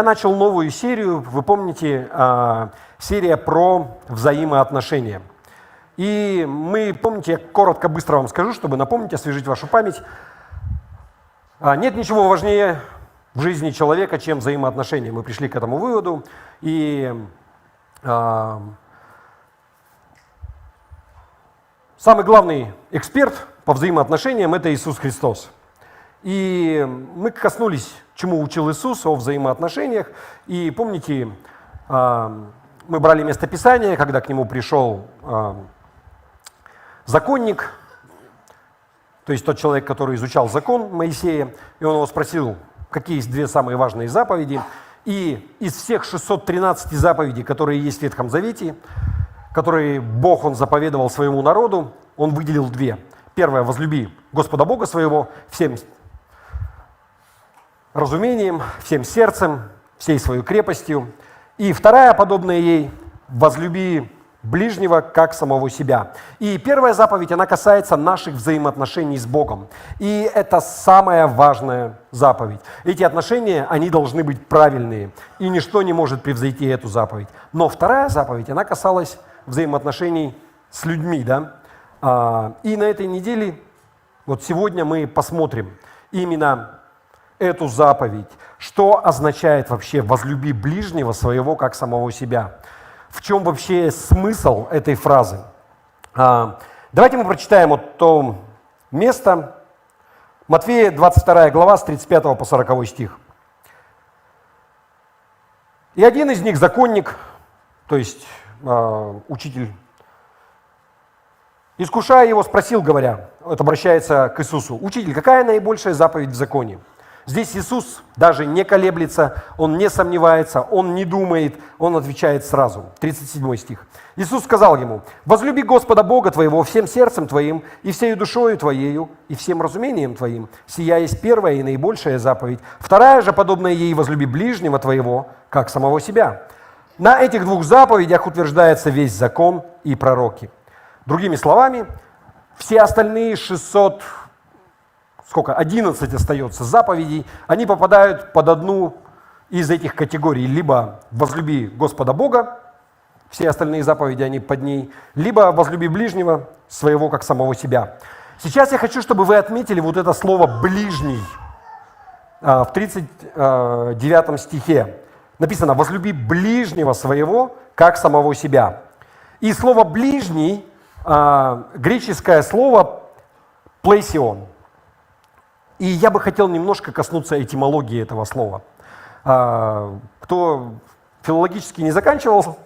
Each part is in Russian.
Я начал новую серию, вы помните, серия про взаимоотношения. И мы, помните, я коротко, быстро вам скажу, чтобы напомнить, освежить вашу память. Нет ничего важнее в жизни человека, чем взаимоотношения. Мы пришли к этому выводу. И самый главный эксперт по взаимоотношениям – это Иисус Христос. И мы коснулись, чему учил Иисус, о взаимоотношениях. И помните, мы брали местописание, когда к нему пришел законник, то есть тот человек, который изучал закон Моисея, и он его спросил, какие есть две самые важные заповеди. И из всех 613 заповедей, которые есть в Ветхом Завете, которые Бог он заповедовал своему народу, он выделил две. Первое – возлюби Господа Бога своего всем разумением, всем сердцем, всей своей крепостью. И вторая, подобная ей – возлюби ближнего, как самого себя. И первая заповедь, она касается наших взаимоотношений с Богом. И это самая важная заповедь. Эти отношения, они должны быть правильные, и ничто не может превзойти эту заповедь. Но вторая заповедь, она касалась взаимоотношений с людьми, да? И на этой неделе, вот сегодня мы посмотрим именно эту заповедь, что означает вообще «возлюби ближнего своего, как самого себя». В чем вообще смысл этой фразы? Давайте мы прочитаем вот то место, Матфея 22 глава, с 35 по 40 стих. «И один из них, законник, то есть учитель, искушая его, спросил, говоря, это обращается к Иисусу, «Учитель, какая наибольшая заповедь в законе?» Здесь Иисус даже не колеблется, Он не сомневается, Он не думает, Он отвечает сразу. 37 стих. Иисус сказал ему, «Возлюби Господа Бога твоего всем сердцем твоим, и всею душою твоею, и всем разумением твоим. Сия есть первая и наибольшая заповедь. Вторая же, подобная ей, возлюби ближнего твоего, как самого себя». На этих двух заповедях утверждается весь закон и пророки. Другими словами, все остальные 11 остается заповедей, они попадают под одну из этих категорий. Либо возлюби Господа Бога, все остальные заповеди, они под ней, либо возлюби ближнего своего, как самого себя. Сейчас я хочу, чтобы вы отметили вот это слово «ближний». В 39 стихе написано «возлюби ближнего своего, как самого себя». И слово «ближний» греческое слово «плесион». И я бы хотел немножко коснуться этимологии этого слова. Кто филологически не заканчивал,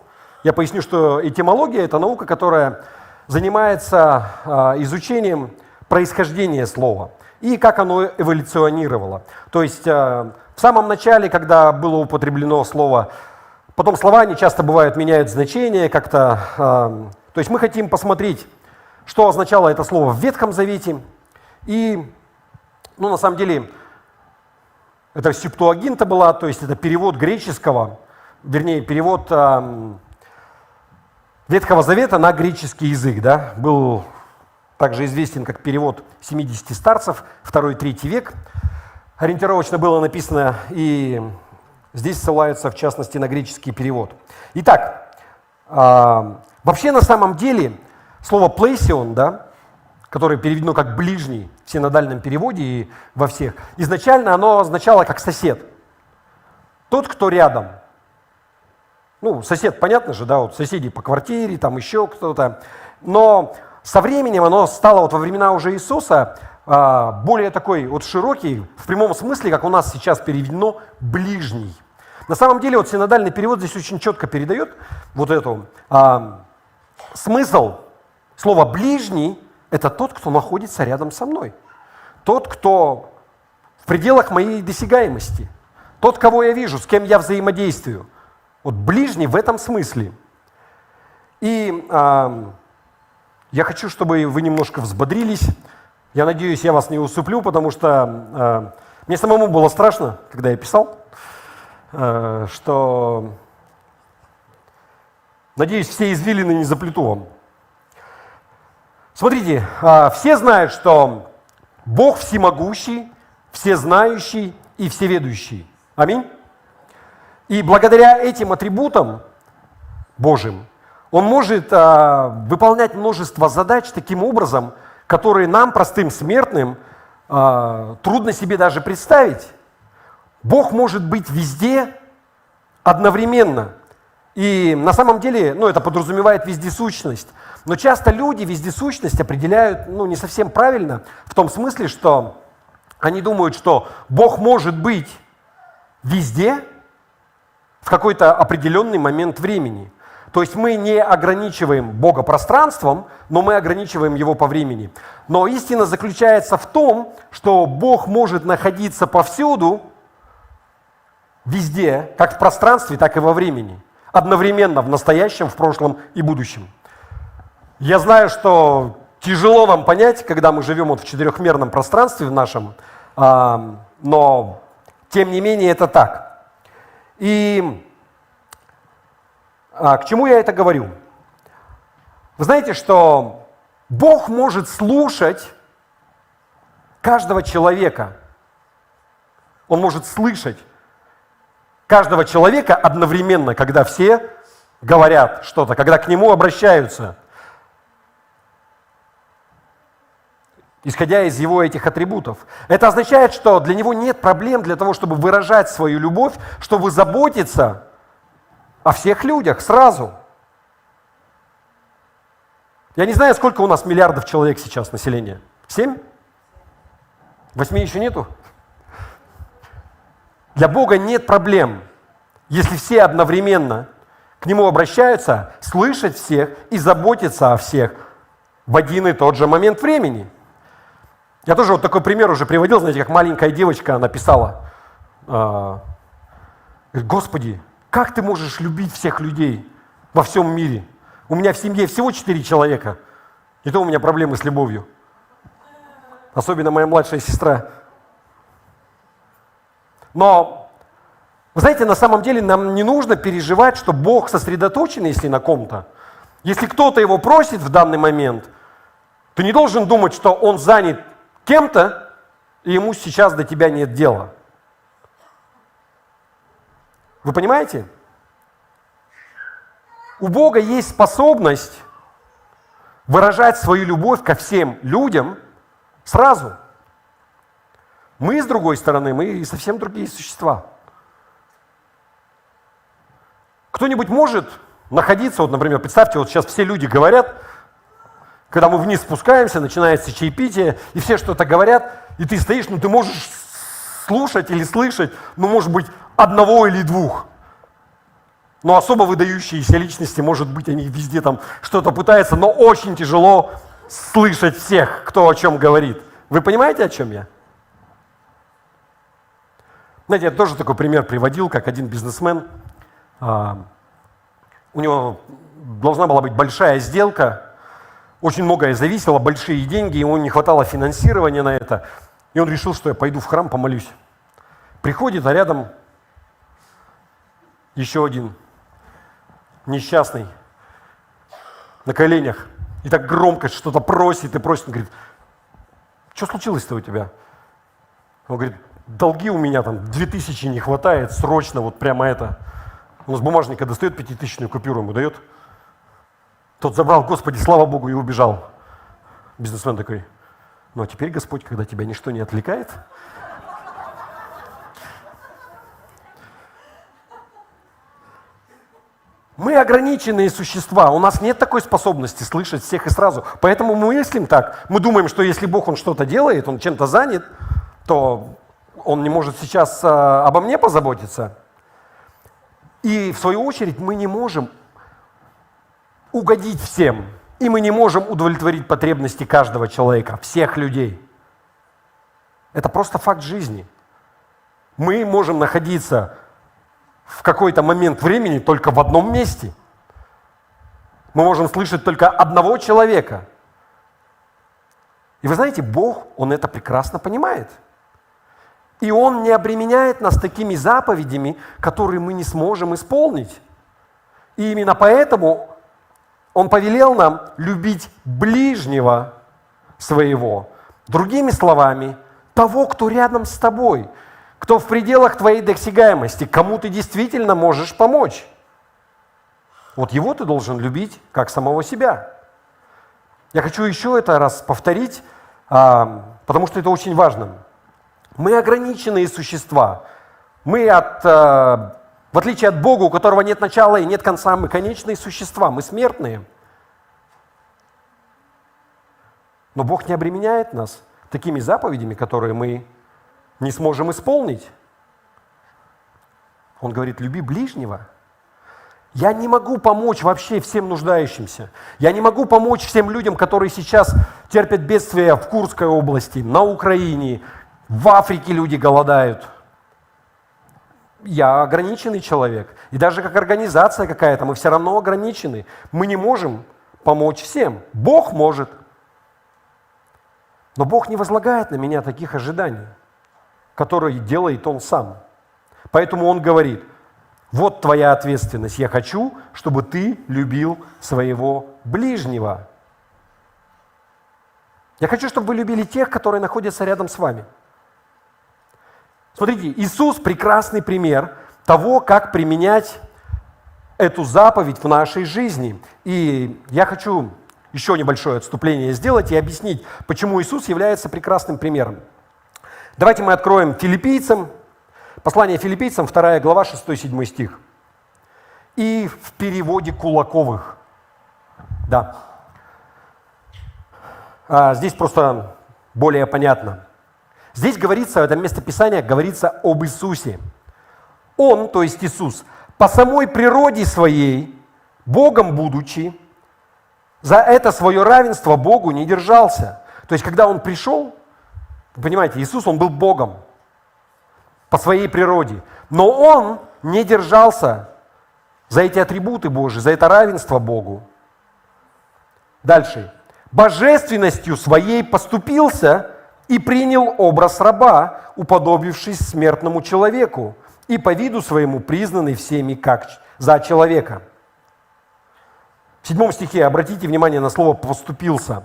я поясню, что этимология – это наука, которая занимается изучением происхождения слова и как оно эволюционировало. То есть в самом начале, когда было употреблено слово, потом слова, они часто бывают, меняют значение как-то. То есть мы хотим посмотреть, что означало это слово в Ветхом Завете. И на самом деле, это септуагинта была, то есть это перевод греческого, вернее, перевод Ветхого Завета на греческий язык, да, был также известен как перевод 70 старцев, 2-3 век. Ориентировочно было написано, и здесь ссылаются, в частности, на греческий перевод. Итак, вообще на самом деле слово «плесион», да, которое переведено как «ближний» в синодальном переводе и во всех, изначально оно означало как «сосед». Тот, кто рядом. Сосед, понятно же, да, вот соседи по квартире, там еще кто-то. Но со временем оно стало вот во времена уже Иисуса более такой вот широкий, в прямом смысле, как у нас сейчас переведено «ближний». На самом деле вот синодальный перевод здесь очень четко передает вот эту смысл слова «ближний». Это тот, кто находится рядом со мной. Тот, кто в пределах моей досягаемости. Тот, кого я вижу, с кем я взаимодействую. Вот ближний в этом смысле. И я хочу, чтобы вы немножко взбодрились. Я надеюсь, я вас не усыплю, потому что мне самому было страшно, когда я писал, что, надеюсь, все извилины не заплету вам. Смотрите, все знают, что Бог всемогущий, всезнающий и всеведущий. Аминь. И благодаря этим атрибутам Божьим Он может выполнять множество задач таким образом, которые нам, простым смертным, трудно себе даже представить. Бог может быть везде одновременно. И на самом деле, это подразумевает вездесущность. Но часто люди вездесущность определяют, не совсем правильно, в том смысле, что они думают, что Бог может быть везде в какой-то определенный момент времени. То есть мы не ограничиваем Бога пространством, но мы ограничиваем Его по времени. Но истина заключается в том, что Бог может находиться повсюду, везде, как в пространстве, так и во времени. Одновременно в настоящем, в прошлом и будущем. Я знаю, что тяжело нам понять, когда мы живем в четырехмерном пространстве в нашем, но тем не менее это так. И к чему я это говорю? Вы знаете, что Бог может слушать каждого человека. Он может слышать каждого человека одновременно, когда все говорят что-то, когда к Нему обращаются, исходя из Его этих атрибутов. Это означает, что для Него нет проблем для того, чтобы выражать свою любовь, чтобы заботиться о всех людях сразу. Я не знаю, сколько у нас миллиардов человек сейчас населения. 7? 8 еще нету? Для Бога нет проблем, если все одновременно к Нему обращаются, слышать всех и заботиться о всех в один и тот же момент времени. Я тоже такой пример уже приводил, знаете, как маленькая девочка написала: «Господи, как Ты можешь любить всех людей во всем мире? У меня в семье всего 4 человека, и то у меня проблемы с любовью. Особенно моя младшая сестра». Но, вы знаете, на самом деле нам не нужно переживать, что Бог сосредоточен, если на ком-то. Если кто-то Его просит в данный момент, ты не должен думать, что Он занят кем-то, и Ему сейчас до тебя нет дела. Вы понимаете? У Бога есть способность выражать свою любовь ко всем людям сразу. Мы, с другой стороны, мы совсем другие существа. Кто-нибудь может находиться, например, представьте, сейчас все люди говорят, когда мы вниз спускаемся, начинается чаепитие, и все что-то говорят, и ты стоишь, ты можешь слушать или слышать, может быть, одного или двух. Но особо выдающиеся личности, может быть, они везде там что-то пытаются, но очень тяжело слышать всех, кто о чем говорит. Вы понимаете, о чем я? Знаете, я тоже такой пример приводил, как один бизнесмен. У него должна была быть большая сделка, очень многое зависело, большие деньги, ему не хватало финансирования на это. И он решил, что я пойду в храм, помолюсь. Приходит, а рядом еще один несчастный на коленях. И так громко что-то просит и просит. Он говорит: что случилось-то у тебя? Он говорит: долги у меня там 2000 не хватает, срочно, прямо это. Он с бумажника достает 5000-ную купюру, ему дает. Тот забрал: Господи, слава Богу, и убежал. Бизнесмен такой: а теперь, Господь, когда тебя ничто не отвлекает. Мы ограниченные существа, у нас нет такой способности слышать всех и сразу. Поэтому мы мыслим так. Мы думаем, что если Бог, Он что-то делает, Он чем-то занят, то Он не может сейчас обо мне позаботиться. И в свою очередь мы не можем угодить всем. И мы не можем удовлетворить потребности каждого человека, всех людей. Это просто факт жизни. Мы можем находиться в какой-то момент времени только в одном месте. Мы можем слышать только одного человека. И вы знаете, Бог, Он это прекрасно понимает. И Он не обременяет нас такими заповедями, которые мы не сможем исполнить. И именно поэтому Он повелел нам любить ближнего своего. Другими словами, того, кто рядом с тобой, кто в пределах твоей досягаемости, кому ты действительно можешь помочь. Вот его ты должен любить как самого себя. Я хочу еще это раз повторить, потому что это очень важно. Мы ограниченные существа. Мы, в отличие от Бога, у которого нет начала и нет конца, мы конечные существа, мы смертные. Но Бог не обременяет нас такими заповедями, которые мы не сможем исполнить. Он говорит, люби ближнего. Я не могу помочь вообще всем нуждающимся. Я не могу помочь всем людям, которые сейчас терпят бедствия в Курской области, на Украине, в Африке люди голодают. Я ограниченный человек. И даже как организация какая-то, мы все равно ограничены. Мы не можем помочь всем. Бог может. Но Бог не возлагает на меня таких ожиданий, которые делает Он сам. Поэтому Он говорит, вот твоя ответственность. Я хочу, чтобы ты любил своего ближнего. Я хочу, чтобы вы любили тех, которые находятся рядом с вами. Смотрите, Иисус прекрасный пример того, как применять эту заповедь в нашей жизни. И я хочу еще небольшое отступление сделать и объяснить, почему Иисус является прекрасным примером. Давайте мы откроем Филиппийцам, послание Филиппийцам, 2 глава, 6-7 стих. И в переводе Кулаковых. Да. Здесь просто более понятно. Здесь говорится, в этом местописании говорится об Иисусе. Он, то есть Иисус, по самой природе своей, Богом будучи, за это свое равенство Богу не держался. То есть, когда Он пришел, вы понимаете, Иисус, Он был Богом по своей природе. Но Он не держался за эти атрибуты Божьи, за это равенство Богу. Дальше. Божественностью своей поступился и принял образ раба, уподобившись смертному человеку, и по виду своему признанный всеми как за человека. В 7 стихе обратите внимание на слово «поступился».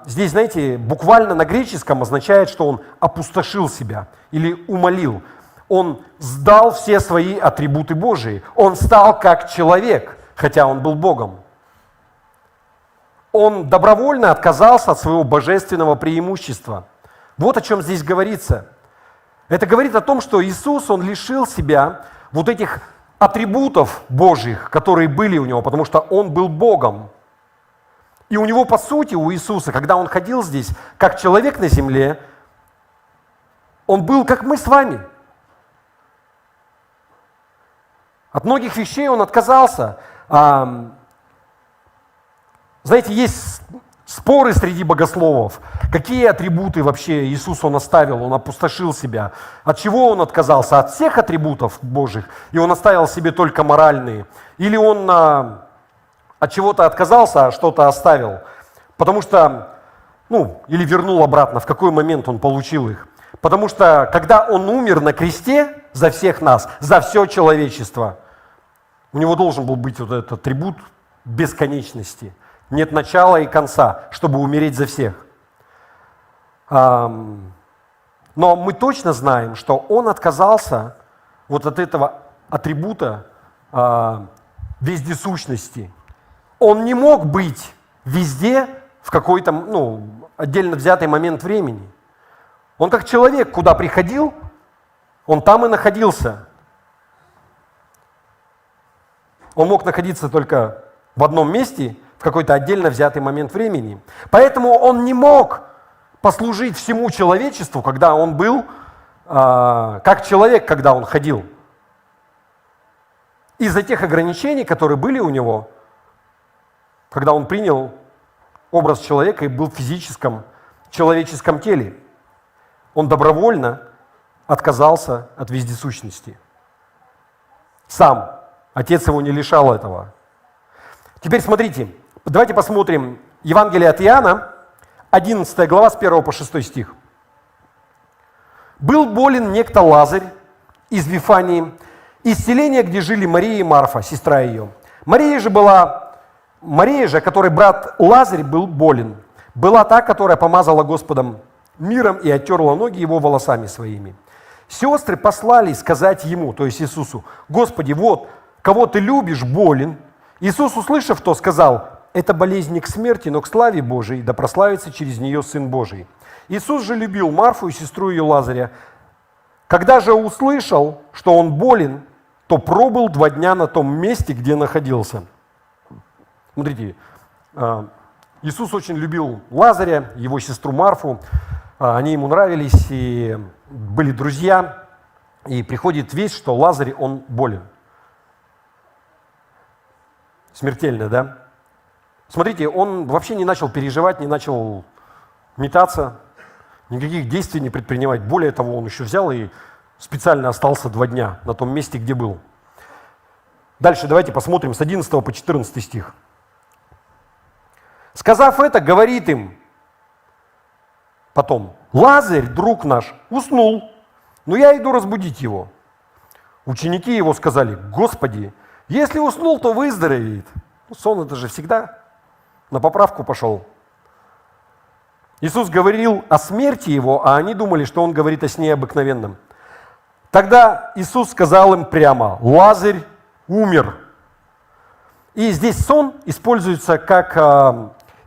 Здесь, знаете, буквально на греческом означает, что он опустошил себя или умолил. Он сдал все свои атрибуты Божии. Он стал как человек, хотя он был Богом. Он добровольно отказался от своего божественного преимущества. Вот о чем здесь говорится. Это говорит о том, что Иисус, Он лишил себя вот этих атрибутов Божьих, которые были у Него, потому что Он был Богом. И у Него, по сути, у Иисуса, когда Он ходил здесь, как человек на земле, Он был, как мы с вами. От многих вещей Он отказался. Знаете, есть споры среди богословов, какие атрибуты вообще Иисус Он оставил, Он опустошил себя. От чего Он отказался? От всех атрибутов Божьих, и Он оставил себе только моральные. Или Он от чего-то отказался, а что-то оставил. Потому что, или вернул обратно, в какой момент Он получил их. Потому что, когда Он умер на кресте за всех нас, за все человечество, у Него должен был быть вот этот атрибут бесконечности. Нет начала и конца, чтобы умереть за всех. Но мы точно знаем, что Он отказался вот от этого атрибута вездесущности. Он не мог быть везде в какой-то отдельно взятый момент времени. Он как человек, куда приходил, Он там и находился. Он мог находиться только в одном месте, в какой-то отдельно взятый момент времени. Поэтому Он не мог послужить всему человечеству, когда Он был как человек, когда Он ходил. Из-за тех ограничений, которые были у Него, когда Он принял образ человека и был в физическом, человеческом теле. Он добровольно отказался от вездесущности. Сам. Отец Его не лишал этого. Теперь смотрите, давайте посмотрим Евангелие от Иоанна, 11 глава, с 1 по 6 стих. «Был болен некто Лазарь из Вифании, из селения, где жили Мария и Марфа, сестра ее. Мария же, которой брат Лазарь был болен, была та, которая помазала Господом миром и оттерла ноги его волосами своими. Сестры послали сказать ему, то есть Иисусу: «Господи, вот, кого ты любишь, болен». Иисус, услышав то, сказал: «Это болезнь не к смерти, но к славе Божией, да прославится через нее Сын Божий». Иисус же любил Марфу и сестру ее Лазаря. Когда же услышал, что он болен, то пробыл 2 дня на том месте, где находился. Смотрите, Иисус очень любил Лазаря, его сестру Марфу. Они ему нравились и были друзья. И приходит весть, что Лазарь, он болен. Смертельно, да? Смотрите, он вообще не начал переживать, не начал метаться, никаких действий не предпринимать. Более того, он еще взял и специально остался 2 дня на том месте, где был. Дальше давайте посмотрим с 11 по 14 стих. Сказав это, говорит им потом: «Лазарь, друг наш, уснул, но я иду разбудить его». Ученики его сказали: «Господи, если уснул, то выздоровеет». Сон это же всегда на поправку пошел. Иисус говорил о смерти его, а они думали, что он говорит о сне обыкновенном. Тогда Иисус сказал им прямо: «Лазарь умер». И здесь сон используется как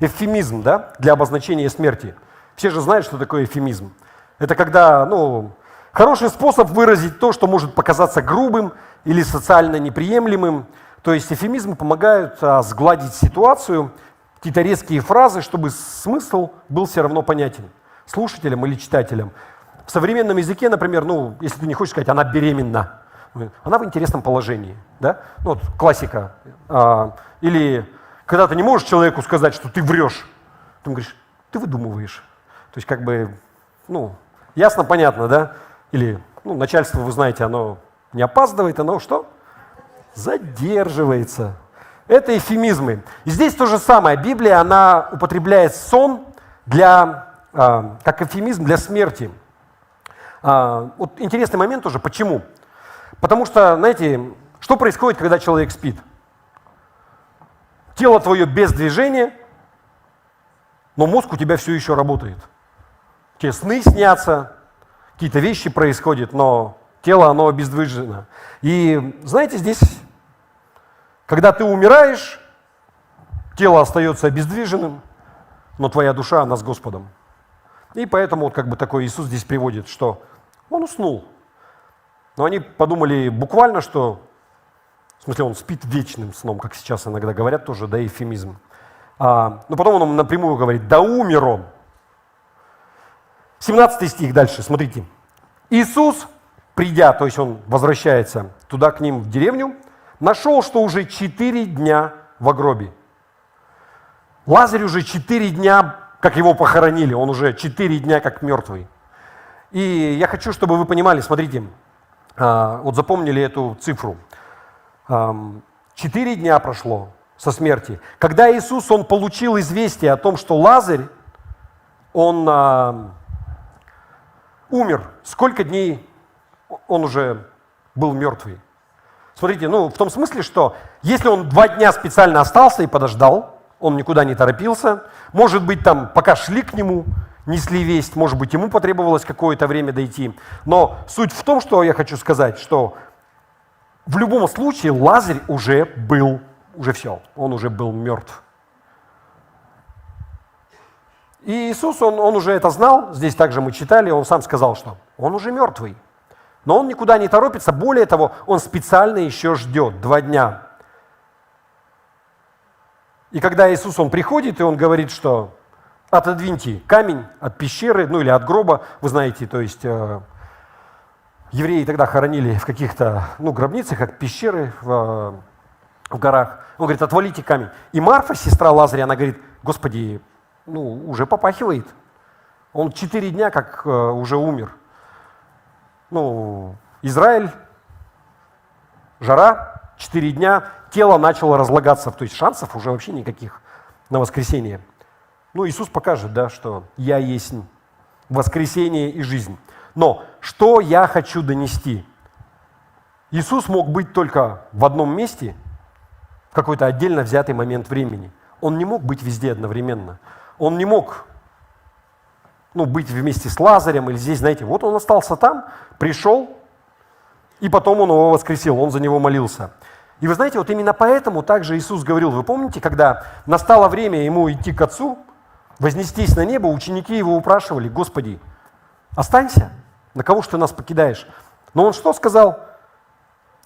эвфемизм, да, для обозначения смерти. Все же знают, что такое эвфемизм. Это когда, хороший способ выразить то, что может показаться грубым или социально неприемлемым. То есть эвфемизмы помогают сгладить ситуацию, какие-то резкие фразы, чтобы смысл был все равно понятен слушателям или читателям. В современном языке, например, если ты не хочешь сказать: «она беременна», она в интересном положении. Да? Вот классика. Или когда ты не можешь человеку сказать, что ты врешь, ты говоришь: ты выдумываешь. То есть ясно, понятно, да? Или начальство, вы знаете, оно не опаздывает, оно что? Задерживается. Это эвфемизмы. И здесь то же самое. Библия, она употребляет сон как эвфемизм для смерти. Вот интересный момент тоже. Почему? Потому что, знаете, что происходит, когда человек спит? Тело твое без движения, но мозг у тебя все еще работает. Тебе сны снятся, какие-то вещи происходят, но тело, оно обездвижено. И знаете, здесь, когда ты умираешь, тело остается обездвиженным, но твоя душа, она с Господом. И поэтому такой Иисус здесь приводит, что он уснул. Но они подумали буквально, что, в смысле, он спит вечным сном, как сейчас иногда говорят тоже, да, эвфемизм. Но потом он напрямую говорит: да умер он. 17 стих дальше, смотрите. Иисус, придя, то есть он возвращается туда к ним в деревню, нашел, что уже 4 дня в гробе. Лазарь уже 4 дня, как его похоронили, он уже 4 дня как мертвый. И я хочу, чтобы вы понимали, смотрите, вот запомнили эту цифру. 4 дня прошло со смерти. Когда Иисус, он получил известие о том, что Лазарь, он умер, сколько дней он уже был мертвый? Смотрите, в том смысле, что если он 2 дня специально остался и подождал, он никуда не торопился, может быть, там, пока шли к нему, несли весть, может быть, ему потребовалось какое-то время дойти. Но суть в том, что я хочу сказать, что в любом случае Лазарь уже все, он уже был мертв. И Иисус, он уже это знал, здесь также мы читали, он сам сказал, что он уже мертвый. Но он никуда не торопится, более того, он специально еще ждет 2 дня. И когда Иисус, он приходит, и он говорит, что отодвиньте камень от пещеры, или от гроба, вы знаете, то есть евреи тогда хоронили в каких-то гробницах, как пещеры в горах. Он говорит: отвалите камень. И Марфа, сестра Лазаря, она говорит: Господи, уже попахивает. Он 4 дня как уже умер. Израиль, жара, 4 дня, тело начало разлагаться, то есть шансов уже вообще никаких на воскресение. Иисус покажет, да, что «Я есть воскресение и жизнь». Но что я хочу донести? Иисус мог быть только в одном месте, в какой-то отдельно взятый момент времени. Он не мог быть везде одновременно. Он не мог быть вместе с Лазарем, или здесь, знаете, вот он остался там, пришел, и потом он его воскресил, он за него молился. И вы знаете, вот именно поэтому также Иисус говорил, вы помните, когда настало время ему идти к Отцу, вознестись на небо, ученики его упрашивали: Господи, останься, на кого ж ты нас покидаешь? Но он что сказал?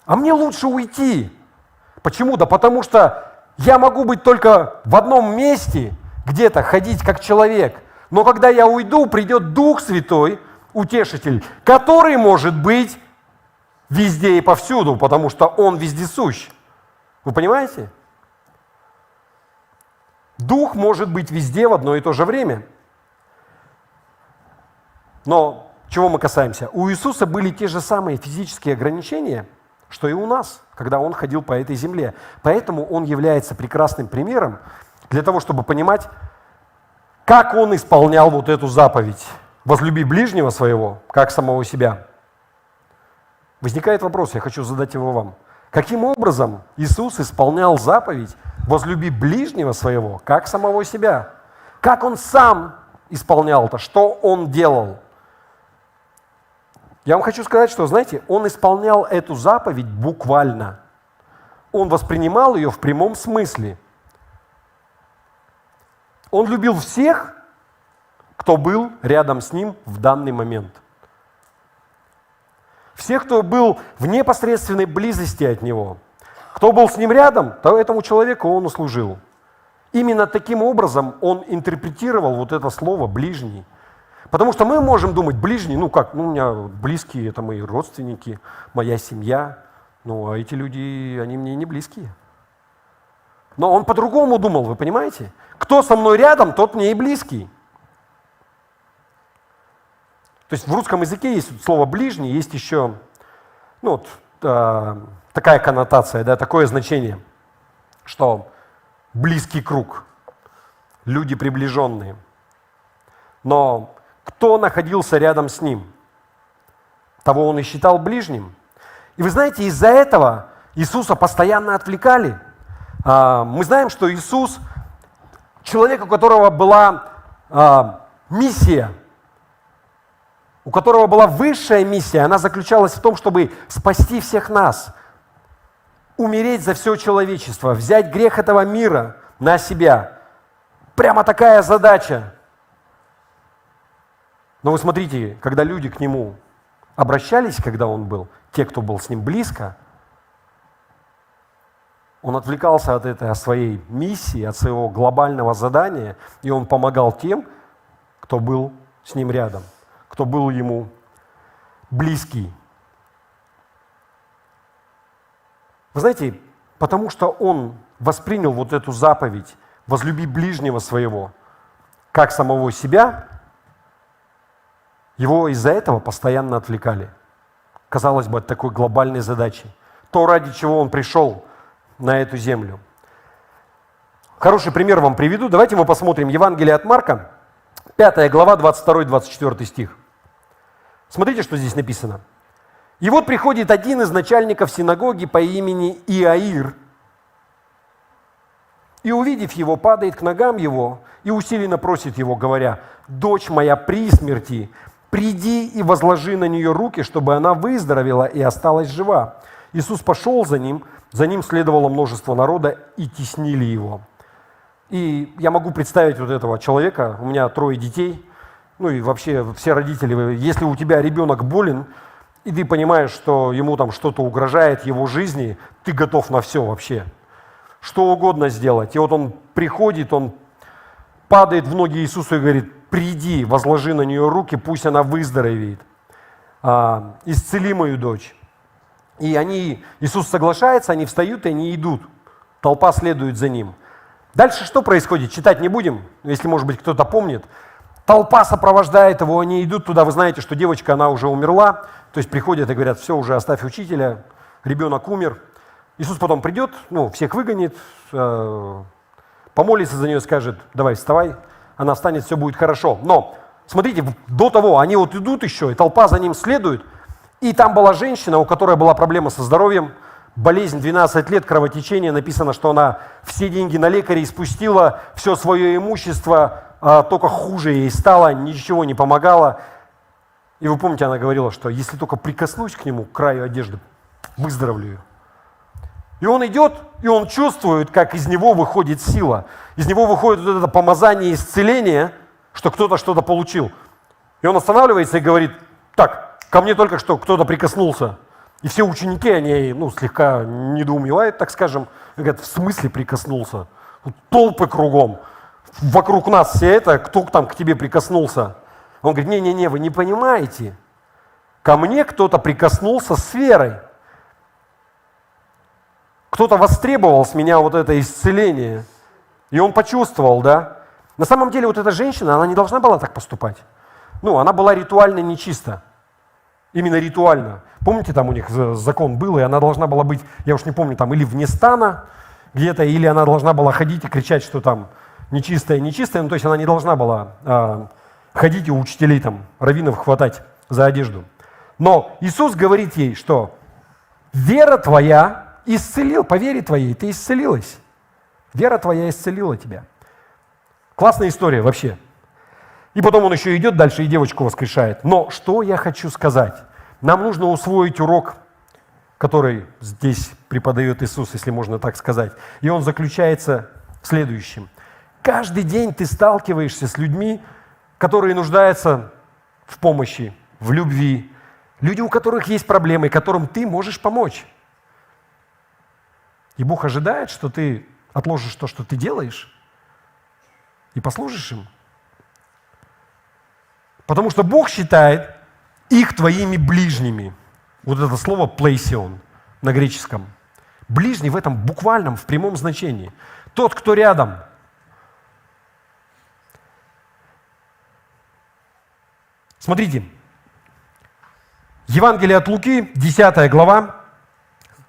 А мне лучше уйти. Почему? Да потому что я могу быть только в одном месте, где-то ходить как человек. Но когда я уйду, придет Дух Святой, Утешитель, который может быть везде и повсюду, потому что Он вездесущ. Вы понимаете? Дух может быть везде в одно и то же время. Но чего мы касаемся? У Иисуса были те же самые физические ограничения, что и у нас, когда Он ходил по этой земле. Поэтому Он является прекрасным примером для того, чтобы понимать, как Он исполнял вот эту заповедь: возлюби ближнего своего, как самого себя. Возникает вопрос, я хочу задать его вам. Каким образом Иисус исполнял заповедь «возлюби ближнего своего, как самого себя»? Как Он сам исполнял это? Что Он делал? Я вам хочу сказать, что, знаете, Он исполнял эту заповедь буквально. Он воспринимал ее в прямом смысле. Он любил всех, кто был рядом с Ним в данный момент. Всех, кто был в непосредственной близости от Него. Кто был с Ним рядом, то этому человеку Он услужил. Именно таким образом Он интерпретировал вот это слово «ближний». Потому что мы можем думать: ближний, у меня близкие, это мои родственники, моя семья. А эти люди, они мне не близкие. Но Он по-другому думал, вы понимаете? Кто со мной рядом, тот мне и близкий. То есть в русском языке есть слово «ближний», есть еще такая коннотация, такое значение, что близкий круг, люди приближенные. Но кто находился рядом с Ним, того Он и считал ближним. И вы знаете, из-за этого Иисуса постоянно отвлекали. Мы знаем, что Иисус, человек, у которого была миссия, у которого была высшая миссия, она заключалась в том, чтобы спасти всех нас, умереть за все человечество, взять грех этого мира на себя. Прямо такая задача. Но вы смотрите, когда люди к Нему обращались, когда Он был, те, кто был с Ним близко, Он отвлекался от своей миссии, от своего глобального задания, и Он помогал тем, кто был с Ним рядом, кто был Ему близкий. Вы знаете, потому что Он воспринял вот эту заповедь «возлюби ближнего своего, как самого себя», его из-за этого постоянно отвлекали. Казалось бы, от такой глобальной задачи. То, ради чего Он пришел на эту землю. Хороший пример вам приведу. Давайте мы посмотрим Евангелие от Марка, 5 глава, 22-24 стих. Смотрите, что здесь написано. «И вот приходит один из начальников синагоги по имени Иаир, и, увидев его, падает к ногам его и усиленно просит его, говоря: дочь моя при смерти, приди и возложи на нее руки, чтобы она выздоровела и осталась жива. Иисус пошел за ним следовало множество народа, и теснили его». И я могу представить вот этого человека, у меня 3 детей, и вообще все родители, если у тебя ребенок болен, и ты понимаешь, что ему там что-то угрожает его жизни, ты готов на все вообще, что угодно сделать. И вот он приходит, он падает в ноги Иисусу и говорит: приди, возложи на нее руки, пусть она выздоровеет, исцели мою дочь. И Иисус соглашается, они встают и они идут. Толпа следует за ним. Дальше что происходит? Читать не будем, если, может быть, кто-то помнит. Толпа сопровождает его, они идут туда. Вы знаете, что девочка, она уже умерла. То есть приходят и говорят: все, уже оставь учителя, ребенок умер. Иисус потом придет, всех выгонит, помолится за нее, скажет: давай, вставай, она встанет, все будет хорошо. Но, смотрите, до того, они вот идут еще, и толпа за ним следует. И там была женщина, у которой была проблема со здоровьем, болезнь 12 лет, кровотечение. Написано, что она все деньги на лекарей спустила, все свое имущество только хуже ей стало, ничего не помогало. И вы помните, она говорила, что если только прикоснусь к нему, к краю одежды, выздоровлю. И он идет, и он чувствует, как из него выходит сила. Из него выходит вот это помазание исцеления, что кто-то что-то получил. И он останавливается и говорит: так, ко мне только что кто-то прикоснулся. И все ученики, они слегка недоумевают, так скажем, и говорят: в смысле прикоснулся? Тут толпы кругом, вокруг нас все это, кто там к тебе прикоснулся? Он говорит: не-не-не, вы не понимаете, ко мне кто-то прикоснулся с верой. Кто-то востребовал с меня вот это исцеление, и он почувствовал, да? На самом деле вот эта женщина, она не должна была так поступать. Она была ритуально нечиста. Именно ритуально. Помните, там у них закон был, и она должна была быть, я уж не помню, там или вне стана где-то, или она должна была ходить и кричать, что там нечистая, нечистая. То есть она не должна была ходить и у учителей, там, раввинов хватать за одежду. Но Иисус говорит ей, что вера твоя исцелила, по вере твоей ты исцелилась. Вера твоя исцелила тебя. Классная история вообще. И потом он еще идет дальше и девочку воскрешает. Но что я хочу сказать? Нам нужно усвоить урок, который здесь преподает Иисус, если можно так сказать. И он заключается в следующем. Каждый день ты сталкиваешься с людьми, которые нуждаются в помощи, в любви. Люди, у которых есть проблемы, которым ты можешь помочь. И Бог ожидает, что ты отложишь то, что ты делаешь, и послужишь им. Потому что Бог считает их твоими ближними. Вот это слово «плейсион» на греческом. Ближний в этом буквальном, в прямом значении. Тот, кто рядом. Смотрите. Евангелие от Луки, 10 глава.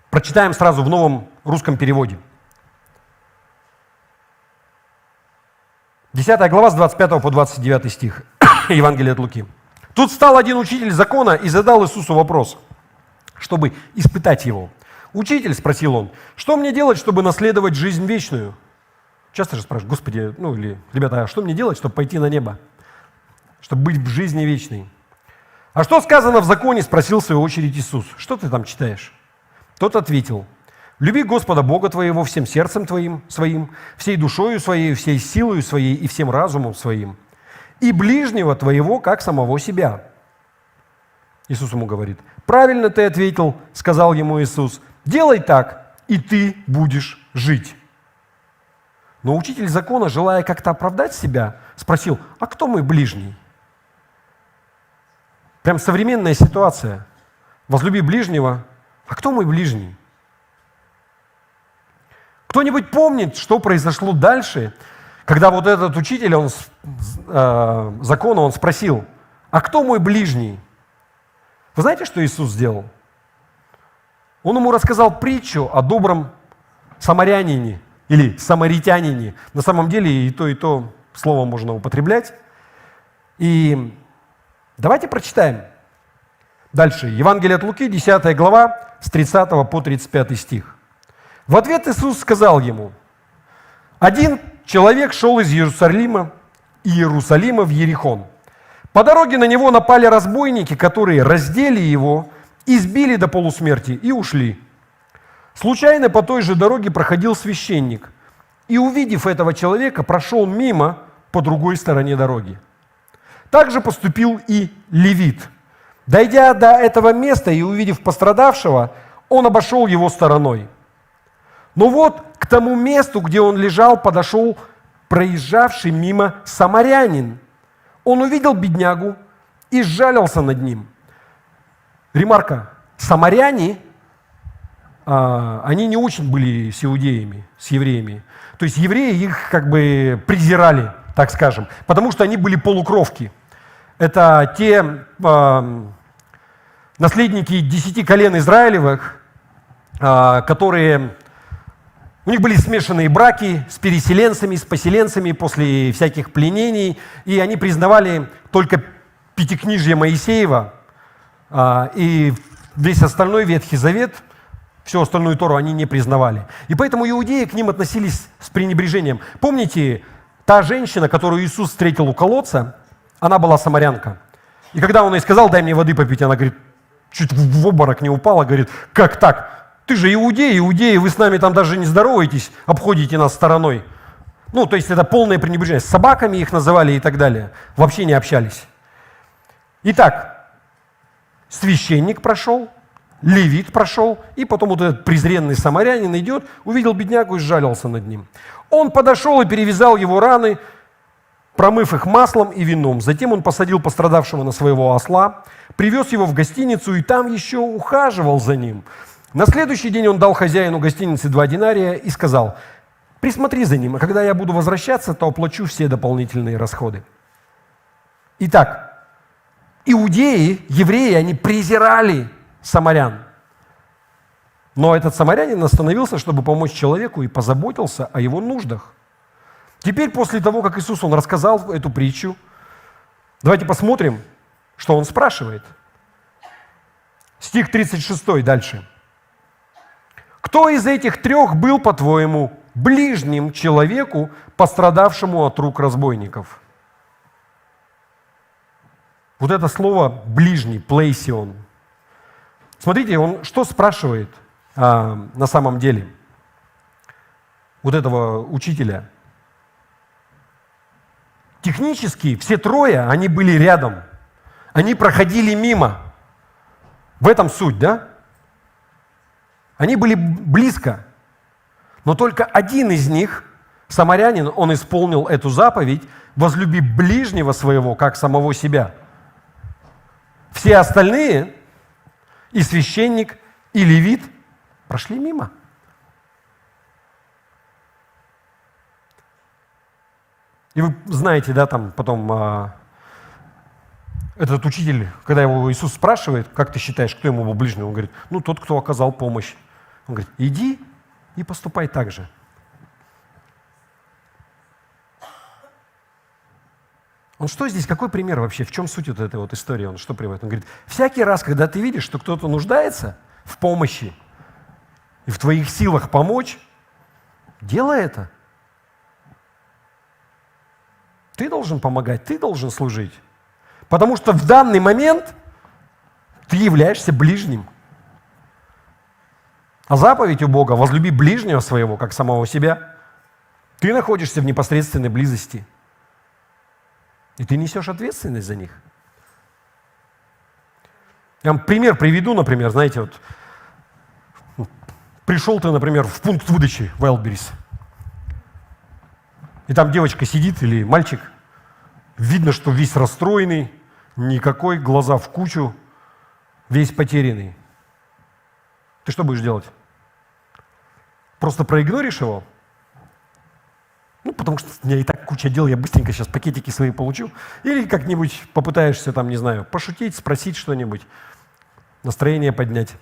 Прочитаем сразу в новом русском переводе. 10 глава с 25 по 29 стих. Евангелие от Луки. Тут встал один учитель закона и задал Иисусу вопрос, чтобы испытать его. «Учитель, — спросил он, — что мне делать, чтобы наследовать жизнь вечную?» Часто же спрашивают: Господи, или ребята, а что мне делать, чтобы пойти на небо? Чтобы быть в жизни вечной. «А что сказано в законе? — спросил в свою очередь Иисус. — Что ты там читаешь?» Тот ответил: «Люби Господа Бога твоего всем сердцем твоим, своим, всей душою своей, всей силою своей и всем разумом своим, и ближнего твоего, как самого себя». Иисус ему говорит: «Правильно ты ответил, — сказал ему Иисус, — делай так, и ты будешь жить». Но учитель закона, желая как-то оправдать себя, спросил: «А кто мой ближний?» Прям современная ситуация. Возлюби ближнего. А кто мой ближний? Кто-нибудь помнит, что произошло дальше, когда вот этот учитель закона, он спросил: «А кто мой ближний?» Вы знаете, что Иисус сделал? Он ему рассказал притчу о добром самарянине или самаритянине. На самом деле и то слово можно употреблять. И давайте прочитаем дальше. Евангелие от Луки, 10 глава, с 30 по 35 стих. В ответ Иисус сказал ему: «Один человек шел из Иерусалима в Иерихон. По дороге на него напали разбойники, которые раздели его, избили до полусмерти и ушли. Случайно по той же дороге проходил священник, и, увидев этого человека, прошел мимо по другой стороне дороги. Так же поступил и левит. Дойдя до этого места и увидев пострадавшего, он обошел его стороной. Но вот к тому месту, где он лежал, подошел проезжавший мимо самарянин. Он увидел беднягу и сжалился над ним». Ремарка: самаряне, они не очень были с иудеями, с евреями. То есть евреи их как бы презирали, так скажем, потому что они были полукровки. Это те наследники 10 колен Израилевых, которые... У них были смешанные браки с переселенцами, с поселенцами после всяких пленений, и они признавали только Пятикнижие Моисеева, и весь остальной Ветхий Завет, всю остальную Тору они не признавали. И поэтому иудеи к ним относились с пренебрежением. Помните Та женщина, которую Иисус встретил у колодца, она была самарянка. И когда он ей сказал: дай мне воды попить, она говорит, чуть в обморок не упала, говорит: как так? Ты же иудеи, вы с нами там даже не здороваетесь, обходите нас стороной. Ну, то есть это полное пренебрежение. С собаками их называли и так далее. Вообще не общались. Итак, священник прошел, левит прошел, и потом вот этот презренный самарянин идет, увидел беднягу и сжалился над ним. Он подошел и перевязал его раны, промыв их маслом и вином. Затем он посадил пострадавшего на своего осла, привез его в гостиницу и там еще ухаживал за ним. На следующий день он дал хозяину гостиницы 2 динария и сказал: присмотри за ним, а когда я буду возвращаться, то оплачу все дополнительные расходы. Итак, иудеи, евреи, они презирали самарян. Но этот самарянин остановился, чтобы помочь человеку и позаботился о его нуждах. Теперь, после того, как Иисус он рассказал эту притчу, давайте посмотрим, что он спрашивает. Стих 36 дальше. Кто из этих 3 был, по-твоему, ближним человеку, пострадавшему от рук разбойников? Вот это слово «ближний», «плейсион». Смотрите, он что спрашивает на самом деле вот этого учителя? Технически все 3, они были рядом. Они проходили мимо. В этом суть, да? Они были близко. Но только один из них, самарянин, он исполнил эту заповедь: возлюби ближнего своего, как самого себя. Все остальные, и священник, и левит, прошли мимо. И вы знаете, да, там потом этот учитель, когда его Иисус спрашивает: как ты считаешь, кто ему был ближний? Он говорит: ну, тот, кто оказал помощь. Он говорит: иди и поступай так же. Он что здесь, какой пример вообще? В чем суть вот этой вот истории? Он что приводит? Он говорит: всякий раз, когда ты видишь, что кто-то нуждается в помощи и в твоих силах помочь, делай это. Ты должен помогать, ты должен служить. Потому что в данный момент ты являешься ближним. А заповедь у Бога: возлюби ближнего своего, как самого себя. Ты находишься в непосредственной близости. И ты несешь ответственность за них. Я вам пример приведу, например, знаете, вот пришел ты, например, в пункт выдачи Wildberries, и там девочка сидит или мальчик, видно, что весь расстроенный, никакой, глаза в кучу, весь потерянный. Ты что будешь делать? Просто проигноришь его? Ну, потому что у меня и так куча дел, я быстренько сейчас пакетики свои получу. Или как-нибудь попытаешься там, не знаю, пошутить, спросить что-нибудь, настроение поднять.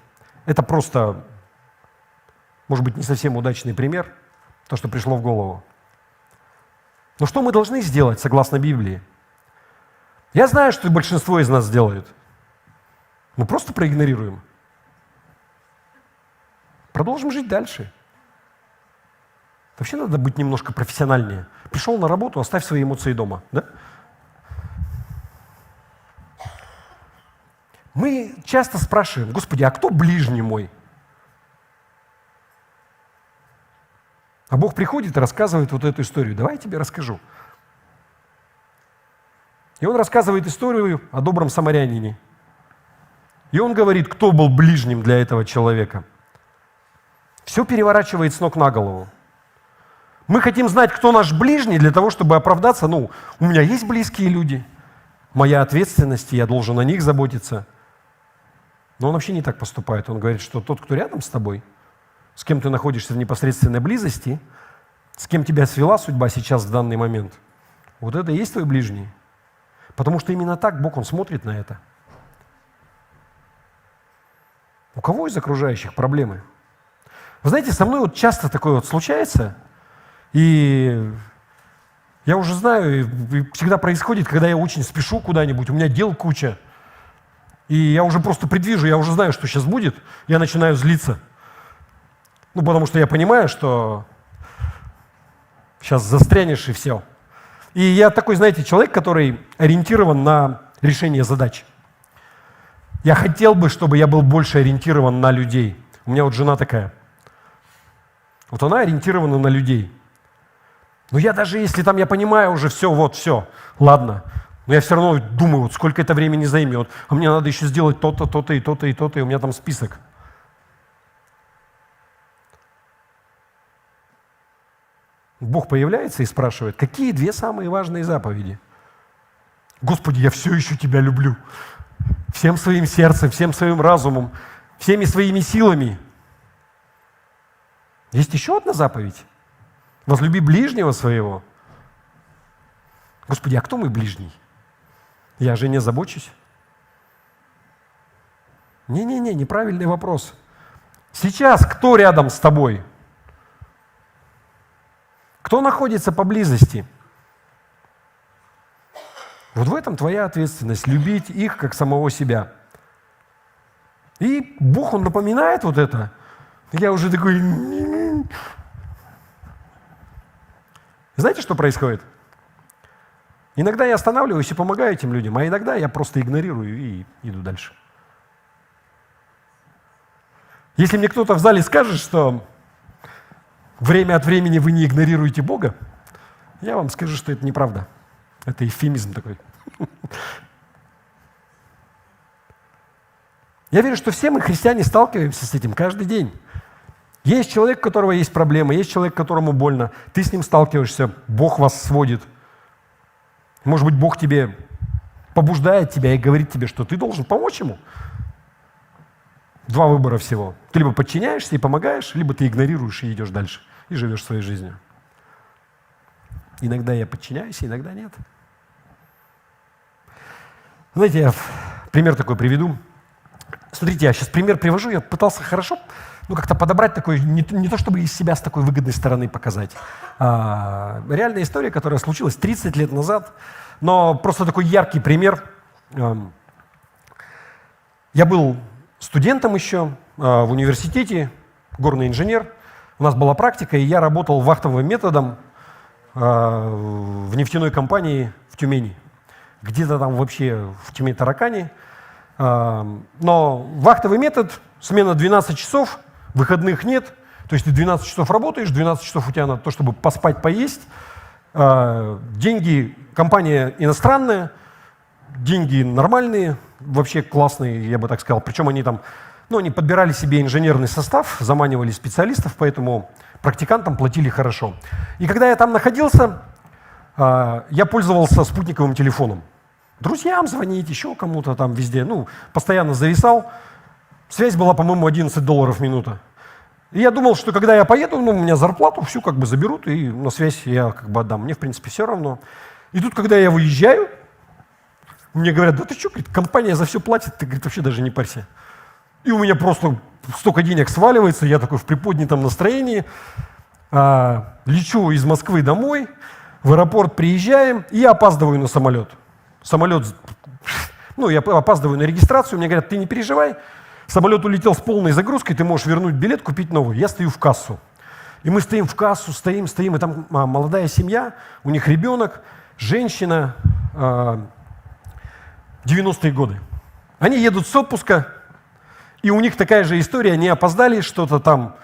Это просто, может быть, не совсем удачный пример, то, что пришло в голову. Но что мы должны сделать, согласно Библии? Я знаю, что большинство из нас делают. Мы просто проигнорируем. Продолжим жить дальше. Вообще надо быть немножко профессиональнее. Пришел на работу, оставь свои эмоции дома. Да? Мы часто спрашиваем: Господи, а кто ближний мой? А Бог приходит и рассказывает вот эту историю. Давай я тебе расскажу. И Он рассказывает историю о добром самарянине. И Он говорит, кто был ближним для этого человека. Все переворачивает с ног на голову. Мы хотим знать, кто наш ближний, для того, чтобы оправдаться. Ну, у меня есть близкие люди, моя ответственность, я должен о них заботиться. Но он вообще не так поступает. Он говорит, что тот, кто рядом с тобой, с кем ты находишься в непосредственной близости, с кем тебя свела судьба сейчас в данный момент, вот это и есть твой ближний. Потому что именно так Бог, Он смотрит на это. У кого из окружающих проблемы? Вы знаете, со мной вот часто такое вот случается, и я уже знаю, и всегда происходит, когда я очень спешу куда-нибудь, у меня дел куча, и я уже просто предвижу, я уже знаю, что сейчас будет, я начинаю злиться. Ну, потому что я понимаю, что сейчас застрянешь и все. И я такой, знаете, человек, который ориентирован на решение задач. Я хотел бы, чтобы я был больше ориентирован на людей. У меня вот жена такая. Вот она ориентирована на людей. Но я даже если там я понимаю уже все, ладно. Но я все равно думаю, вот сколько это времени займет. А мне надо еще сделать то-то, то-то и то-то и то-то, и у меня там список. Бог появляется и спрашивает, какие 2 самые важные заповеди? Господи, я все еще Тебя люблю. Всем своим сердцем, всем своим разумом, всеми своими силами. Есть еще одна заповедь. Возлюби ближнего своего. Господи, а кто мой ближний? Я о жене забочусь? Не-не-не, неправильный вопрос. Сейчас кто рядом с тобой? Кто находится поблизости? Вот в этом твоя ответственность, любить их как самого себя. И Бог, Он напоминает вот это. Я уже такой... Знаете, что происходит? Иногда я останавливаюсь и помогаю этим людям, а иногда я просто игнорирую и иду дальше. Если мне кто-то в зале скажет, что время от времени вы не игнорируете Бога, я вам скажу, что это неправда. Это эвфемизм такой. Я верю, что все мы, христиане, сталкиваемся с этим каждый день. Есть человек, у которого есть проблемы, есть человек, которому больно. Ты с ним сталкиваешься, Бог вас сводит. Может быть, Бог тебе побуждает тебя и говорит тебе, что ты должен помочь ему. 2 выбора всего. Ты либо подчиняешься и помогаешь, либо ты игнорируешь и идешь дальше, и живешь своей жизнью. Иногда я подчиняюсь, иногда нет. Знаете, я пример такой приведу. Смотрите, я сейчас пример привожу, я пытался хорошо, как-то подобрать такой, не то чтобы из себя с такой выгодной стороны показать. Реальная история, которая случилась 30 лет назад, но просто такой яркий пример. Я был студентом еще в университете, горный инженер. У нас была практика, и я работал вахтовым методом в нефтяной компании в Тюмени. Где-то там вообще в тьме таракани. Но вахтовый метод, смена 12 часов, выходных нет. То есть ты 12 часов работаешь, 12 часов у тебя на то, чтобы поспать, поесть. Деньги, компания иностранная, деньги нормальные, вообще классные, я бы так сказал. Причем они там, они подбирали себе инженерный состав, заманивали специалистов, поэтому практикантам платили хорошо. И когда я там находился, я пользовался спутниковым телефоном. Друзьям звонить, еще кому-то там везде. Постоянно зависал. Связь была, по-моему, $11 минута. И я думал, что когда я поеду, у меня зарплату всю заберут, и на связь я отдам. Мне, в принципе, все равно. И тут, когда я выезжаю, мне говорят, да ты что, компания за все платит, ты, вообще даже не парься. И у меня просто столько денег сваливается, я такой в приподнятом настроении. Лечу из Москвы домой, в аэропорт приезжаем, и я опаздываю на самолет. Я опаздываю на регистрацию, мне говорят, ты не переживай, самолет улетел с полной загрузкой, ты можешь вернуть билет, купить новый. Я стою в кассу. И мы стоим в кассу, стоим, и там молодая семья, у них ребенок, женщина, 90-е годы. Они едут с отпуска, и у них такая же история, они опоздали, что-то там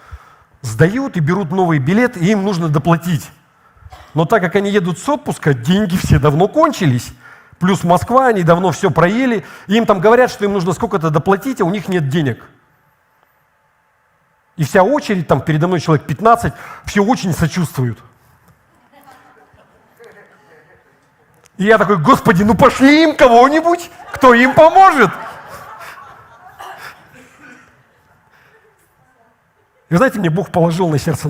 сдают и берут новый билет, и им нужно доплатить. Но так как они едут с отпуска, деньги все давно кончились. Плюс Москва, они давно все проели. И им там говорят, что им нужно сколько-то доплатить, а у них нет денег. И вся очередь, там передо мной человек 15, все очень сочувствуют. И я такой, Господи, пошли им кого-нибудь, кто им поможет. И знаете, мне Бог положил на сердце,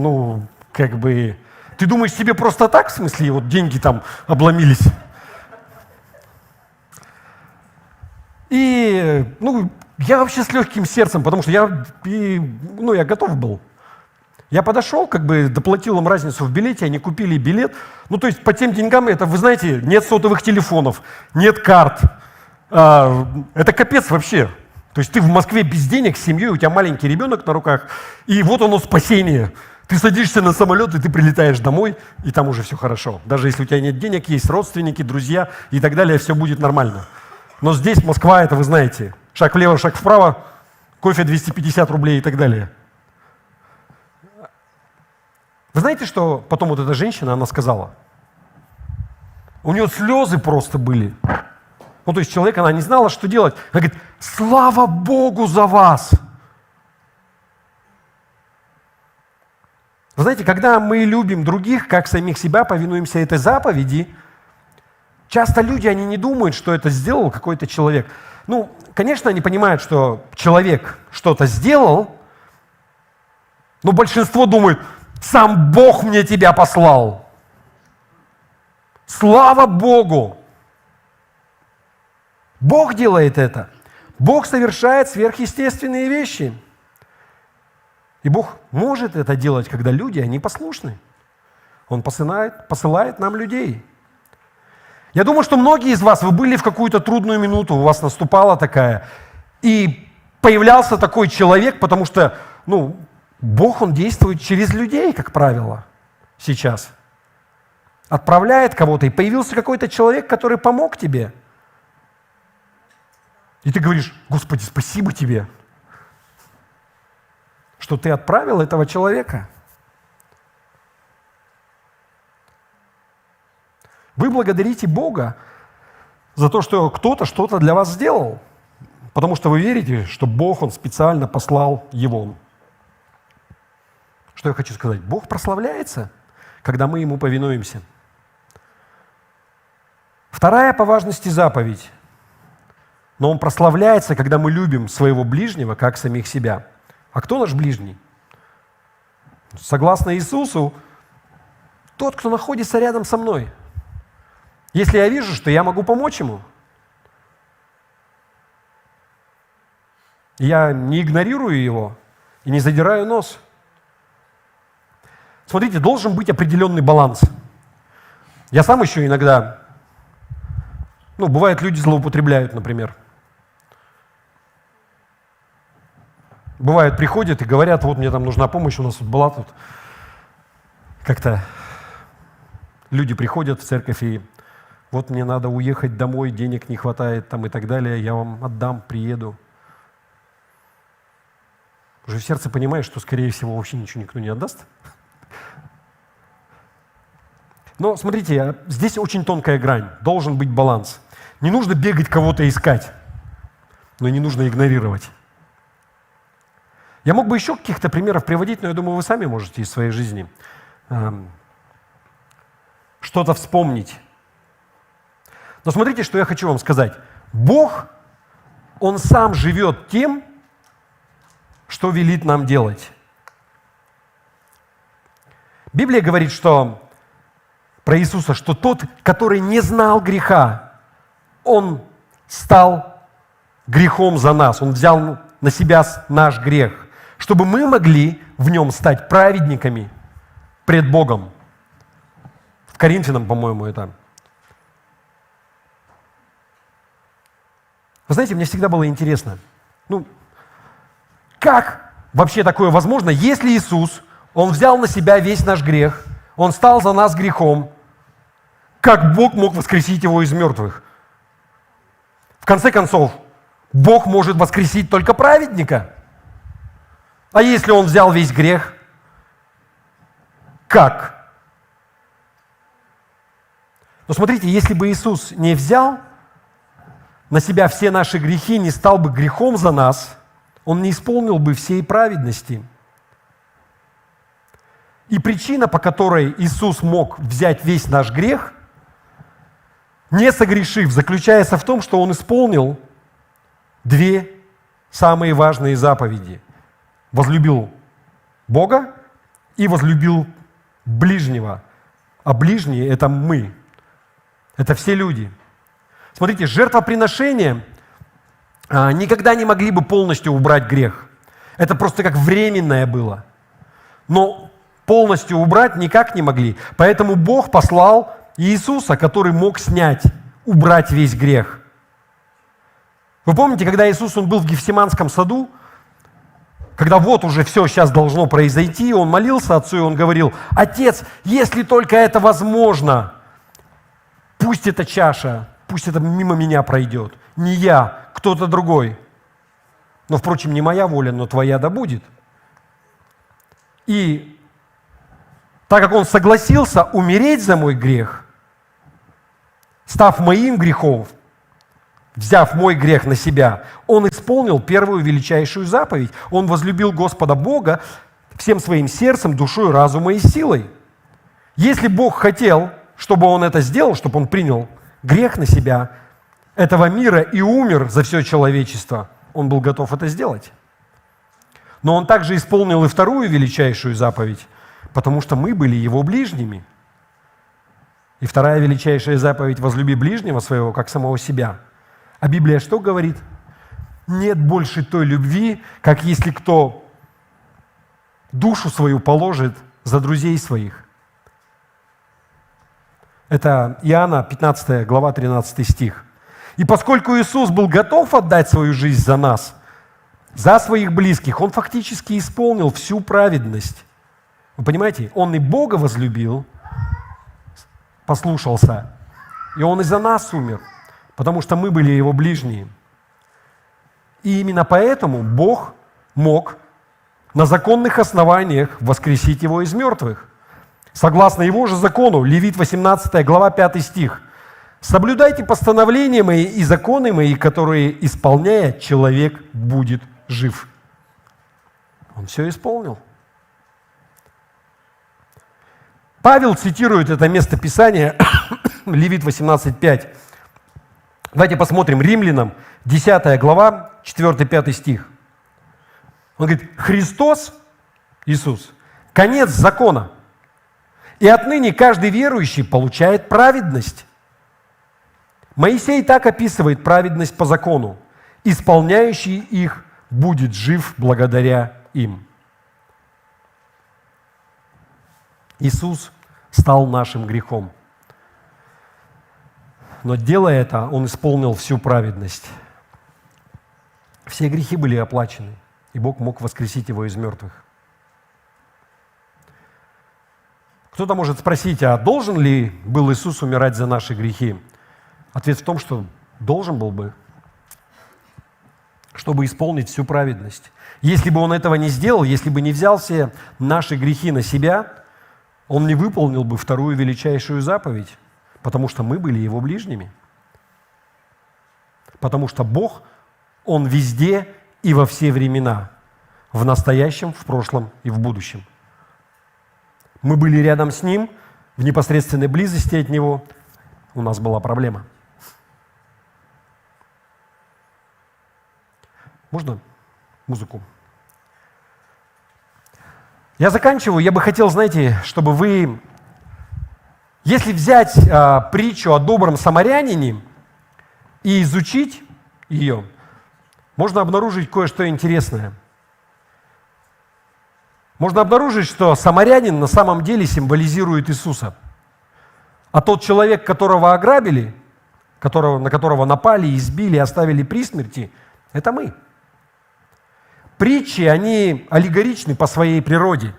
ты думаешь, тебе просто так, в смысле, деньги там обломились? И, я вообще с легким сердцем, потому что я готов был. Я подошел, доплатил им разницу в билете, они купили билет. То есть по тем деньгам, это, вы знаете, нет сотовых телефонов, нет карт. Это капец вообще. То есть ты в Москве без денег, с семьей, у тебя маленький ребенок на руках, и вот оно спасение. Ты садишься на самолет, и ты прилетаешь домой, и там уже все хорошо. Даже если у тебя нет денег, есть родственники, друзья и так далее, все будет нормально. Но здесь Москва, это вы знаете, шаг влево, шаг вправо, кофе 250 рублей и так далее. Вы знаете, что потом вот эта женщина, она сказала? У нее слезы просто были. Ну, то есть человек, она не знала, что делать. Она говорит: слава Богу за вас! Вы знаете, когда мы любим других, как самих себя, повинуемся этой заповеди, часто люди, они не думают, что это сделал какой-то человек. Ну, конечно, они понимают, что человек что-то сделал, но большинство думает: сам Бог мне тебя послал. Слава Богу! Бог делает это. Бог совершает сверхъестественные вещи. И Бог может это делать, когда люди, они послушны. Он посылает нам людей. Я думаю, что многие из вас, вы были в какую-то трудную минуту, у вас наступала такая, и появлялся такой человек, потому что, Бог, Он действует через людей, как правило, сейчас. Отправляет кого-то, и появился какой-то человек, который помог тебе. И ты говоришь: Господи, спасибо тебе, что ты отправил этого человека. Вы благодарите Бога за то, что кто-то что-то для вас сделал, потому что вы верите, что Бог, Он специально послал его. Что я хочу сказать? Бог прославляется, когда мы Ему повинуемся. Вторая по важности заповедь. Но Он прославляется, когда мы любим своего ближнего, как самих себя. А кто наш ближний? Согласно Иисусу, тот, кто находится рядом со мной. Если я вижу, что я могу помочь ему, я не игнорирую его и не задираю нос. Смотрите, должен быть определенный баланс. Я сам еще иногда, бывает, люди злоупотребляют, например. Бывает, приходят и говорят: вот мне там нужна помощь, у нас тут была тут. Как-то люди приходят в церковь и: вот мне надо уехать домой, денег не хватает там и так далее, я вам отдам, приеду. Уже в сердце понимаешь, что, скорее всего, вообще ничего никто не отдаст. Но смотрите, здесь очень тонкая грань, должен быть баланс. Не нужно бегать кого-то искать, но не нужно игнорировать. Я мог бы еще каких-то примеров приводить, но я думаю, вы сами можете из своей жизни что-то вспомнить. Но смотрите, что я хочу вам сказать. Бог, Он сам живет тем, что велит нам делать. Библия говорит, что про Иисуса, что тот, который не знал греха, Он стал грехом за нас. Он взял на себя наш грех, чтобы мы могли в Нем стать праведниками пред Богом. В Коринфянам, по-моему, это. Вы знаете, мне всегда было интересно, как вообще такое возможно, если Иисус, Он взял на себя весь наш грех, Он стал за нас грехом, как Бог мог воскресить Его из мертвых? В конце концов, Бог может воскресить только праведника. А если Он взял весь грех, как? Но смотрите, если бы Иисус не взял на себя все наши грехи, не стал бы грехом за нас, Он не исполнил бы всей праведности. И причина, по которой Иисус мог взять весь наш грех, не согрешив, заключается в том, что Он исполнил две самые важные заповеди. Возлюбил Бога и возлюбил ближнего. А ближние – это мы. Это все люди. Смотрите, жертвоприношения никогда не могли бы полностью убрать грех. Это просто как временное было. Но полностью убрать никак не могли. Поэтому Бог послал Иисуса, который мог убрать весь грех. Вы помните, когда Иисус, Он был в Гефсиманском саду, когда вот уже все сейчас должно произойти, он молился отцу, и он говорил: «Отец, если только это возможно, пусть эта чаша, пусть это мимо меня пройдет. Не я, кто-то другой. Но, впрочем, не моя воля, но твоя да будет». И так как он согласился умереть за мой грех, став моим грехом, взяв мой грех на себя, он исполнил первую величайшую заповедь. Он возлюбил Господа Бога всем своим сердцем, душой, разумом и силой. Если Бог хотел, чтобы он это сделал, чтобы он принял грех на себя этого мира и умер за все человечество, он был готов это сделать. Но он также исполнил и вторую величайшую заповедь, потому что мы были его ближними. И вторая величайшая заповедь: возлюби ближнего своего, как самого себя. А Библия что говорит? Нет больше той любви, как если кто душу свою положит за друзей своих. Это Иоанна 15 глава 13 стих. И поскольку Иисус был готов отдать свою жизнь за нас, за своих близких, Он фактически исполнил всю праведность. Вы понимаете? Он и Бога возлюбил, послушался, и Он и за нас умер, потому что мы были Его ближние. И именно поэтому Бог мог на законных основаниях воскресить Его из мертвых. Согласно Его же закону, Левит 18 глава 5 стих. «Соблюдайте постановления мои и законы мои, которые, исполняя, человек будет жив». Он все исполнил. Павел цитирует это место Писания, Левит 18:5. Давайте посмотрим Римлянам, 10 глава, 4-5 стих. Он говорит: «Христос, Иисус, конец закона, и отныне каждый верующий получает праведность». Моисей так описывает праведность по закону: «Исполняющий их будет жив благодаря им». Иисус стал нашим грехом. Но делая это, Он исполнил всю праведность. Все грехи были оплачены, и Бог мог воскресить Его из мертвых. Кто-то может спросить: а должен ли был Иисус умирать за наши грехи? Ответ в том, что должен был бы, чтобы исполнить всю праведность. Если бы Он этого не сделал, если бы не взял все наши грехи на себя, Он не выполнил бы вторую величайшую заповедь, потому что мы были Его ближними. Потому что Бог, Он везде и во все времена, в настоящем, в прошлом и в будущем. Мы были рядом с Ним, в непосредственной близости от Него. У нас была проблема. Можно музыку? Я заканчиваю. Я бы хотел, знаете, чтобы вы, если взять притчу о добром самарянине и изучить ее, можно обнаружить кое-что интересное. Можно обнаружить, что самарянин на самом деле символизирует Иисуса. А тот человек, которого ограбили, на которого напали, избили, оставили при смерти, это мы. Притчи, они аллегоричны по своей природе.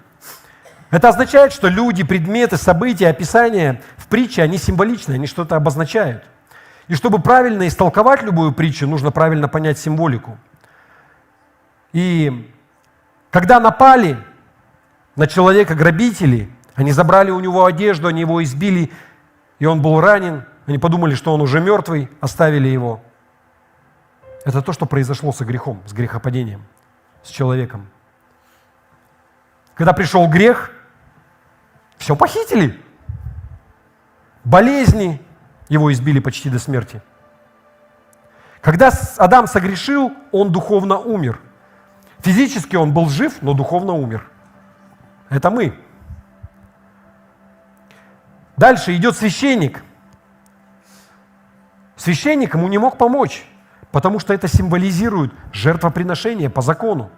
Это означает, что люди, предметы, события, описания в притче, они символичны, они что-то обозначают. И чтобы правильно истолковать любую притчу, нужно правильно понять символику. И когда напали на человека грабители, они забрали у него одежду, они его избили, и он был ранен, они подумали, что он уже мертвый, оставили его. Это то, что произошло со грехом, с грехопадением, с человеком. Когда пришел грех, все похитили. Болезни, его избили почти до смерти. Когда Адам согрешил, он духовно умер. Физически он был жив, но духовно умер. Это мы. Дальше идет священник. Священник ему не мог помочь, потому что это символизирует жертвоприношение по закону.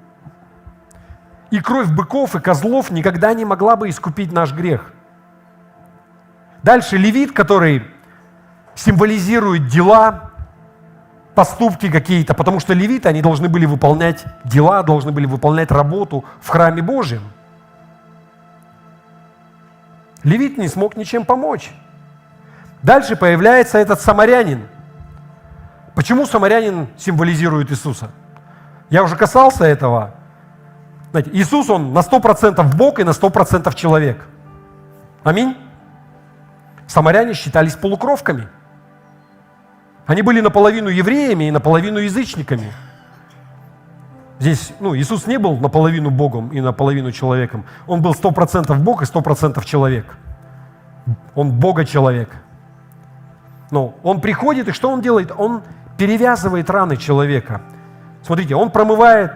И кровь быков и козлов никогда не могла бы искупить наш грех. Дальше левит, который символизирует дела, поступки какие-то, потому что левиты, они должны были выполнять дела, должны были выполнять работу в храме Божьем. Левит не смог ничем помочь. Дальше появляется этот самарянин. Почему самарянин символизирует Иисуса? Я уже касался этого. Знаете, Иисус, Он на 100% Бог и на 100% человек. Аминь. Самаряне считались полукровками. Они были наполовину евреями и наполовину язычниками. Здесь Иисус не был наполовину Богом и наполовину человеком. Он был 100% Бог и 100% человек. Он Бога-человек. Но Он приходит, и что Он делает? Он перевязывает раны человека. Смотрите, Он промывает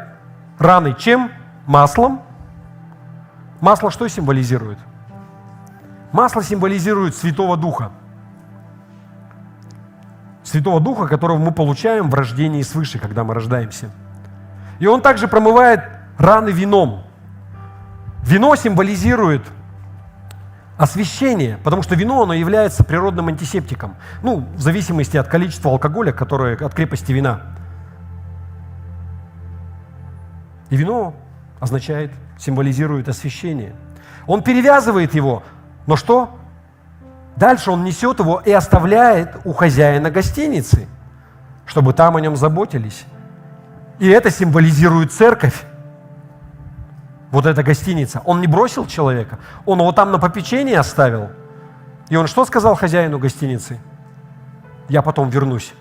раны чем? Маслом. Масло что символизирует? Масло символизирует Святого Духа. Святого Духа, которого мы получаем в рождении свыше, когда мы рождаемся. И Он также промывает раны вином. Вино символизирует освящение, потому что вино, оно является природным антисептиком. В зависимости от количества алкоголя, от крепости вина. И вино означает, символизирует освящение. Он перевязывает его, но что? Дальше он несет его и оставляет у хозяина гостиницы, чтобы там о нем заботились. И это символизирует церковь. Вот эта гостиница. Он не бросил человека, он его там на попечении оставил. И он что сказал хозяину гостиницы? Я потом вернусь.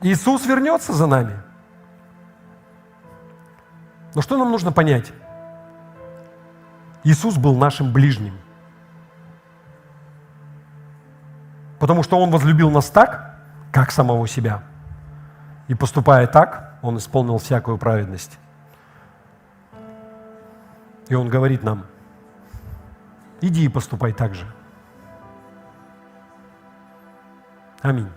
Иисус вернется за нами. Но что нам нужно понять? Иисус был нашим ближним. Потому что Он возлюбил нас так, как самого себя. И поступая так, Он исполнил всякую праведность. И Он говорит нам: иди и поступай так же. Аминь.